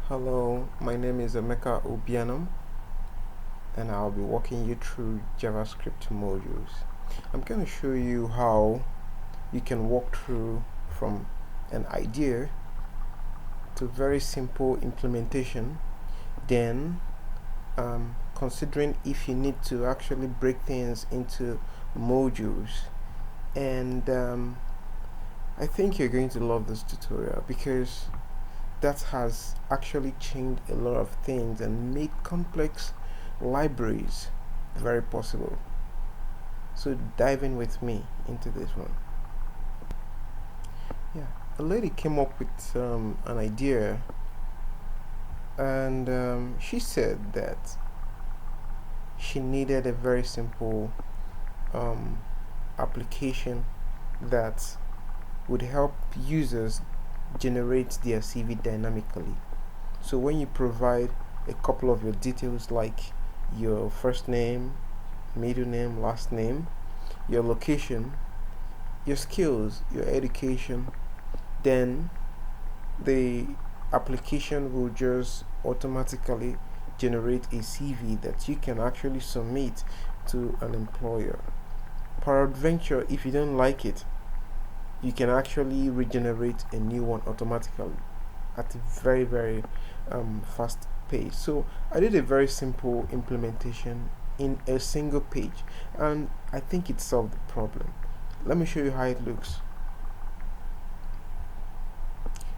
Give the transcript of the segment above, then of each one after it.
Hello, my name is Emeka Obianam, and I'll be walking you through JavaScript modules. I'm going to show you how you can walk through from an idea to very simple implementation, then considering if you need to actually break things into modules. And I think you're going to love this tutorial because that has actually changed a lot of things and made complex libraries very possible. So dive in with me into this one. Yeah, a lady came up with an idea, and she said that she needed a very simple application that would help users generate their CV dynamically. So when you provide a couple of your details like your first name, middle name, last name, your location, your skills, your education, then the application will just automatically generate a CV that you can actually submit to an employer. Peradventure, if you don't like it, you can actually regenerate a new one automatically at a very fast pace. So I did a very simple implementation in a single page, and I think it solved the problem. Let me show you how it looks.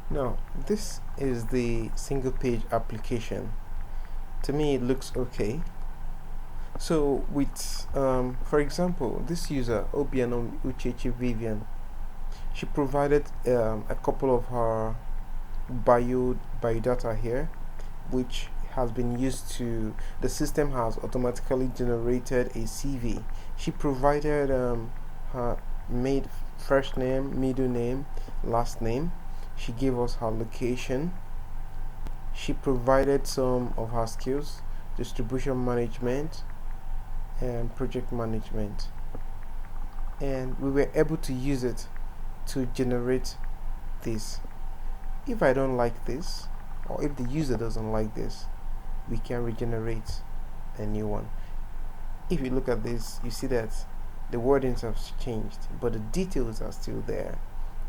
Now this is the single page application. To me it looks okay. So with for example, this user Obianom Uchechi Vivian, she provided a couple of her biodata here, which has been used to, the system has automatically generated a CV. She provided her first name, middle name, last name. She gave us her location. She provided some of her skills: distribution management and project management, and we were able to use it to generate this. If I don't like this, or if the user doesn't like this, we can regenerate a new one. If you look at this, you see that the wordings have changed, but the details are still there.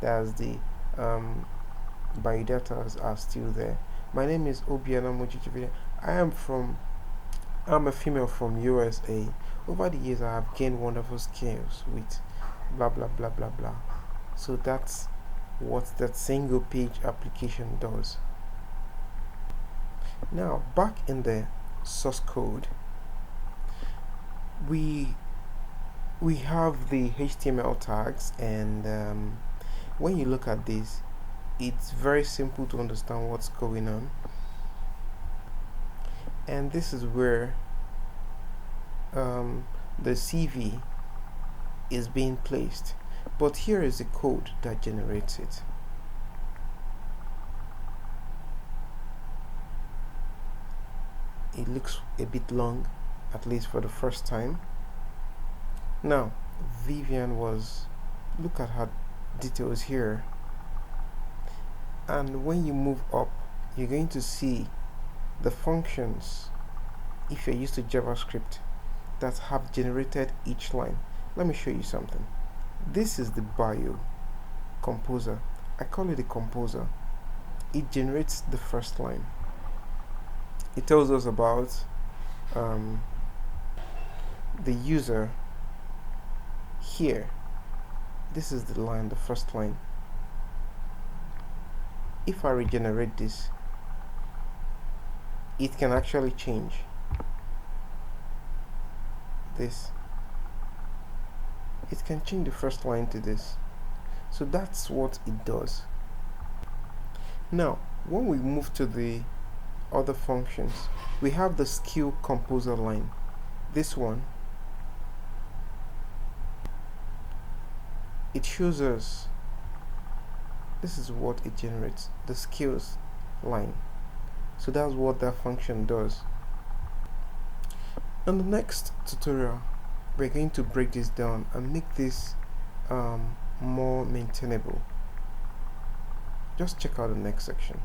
That's the biodata are still there. My name is Obiana Mojichivile. I'm a female from USA. Over the years I have gained wonderful skills with blah blah blah blah blah. So that's what that single page application does. Now back in the source code, we have the HTML tags, and when you look at this, it's very simple to understand what's going on. And this is where the CV is being placed. But here is the code that generates it. It looks a bit long, at least for the first time. Now, Vivian look at her details here. And when you move up, you're going to see the functions, if you're used to JavaScript, that have generated each line. Let me show you something. This is the bio composer. I call it a composer. It generates the first line. It tells us about the user here. This is the line, the first line. If I regenerate this, it can actually change this. It can change the first line to this. So that's what it does. Now when we move to the other functions, we have the skill composer line. This one, it shows us, this is what it generates, the skills line. So that's what that function does. In the next tutorial, we're going to break this down and make this more maintainable. Just check out the next section.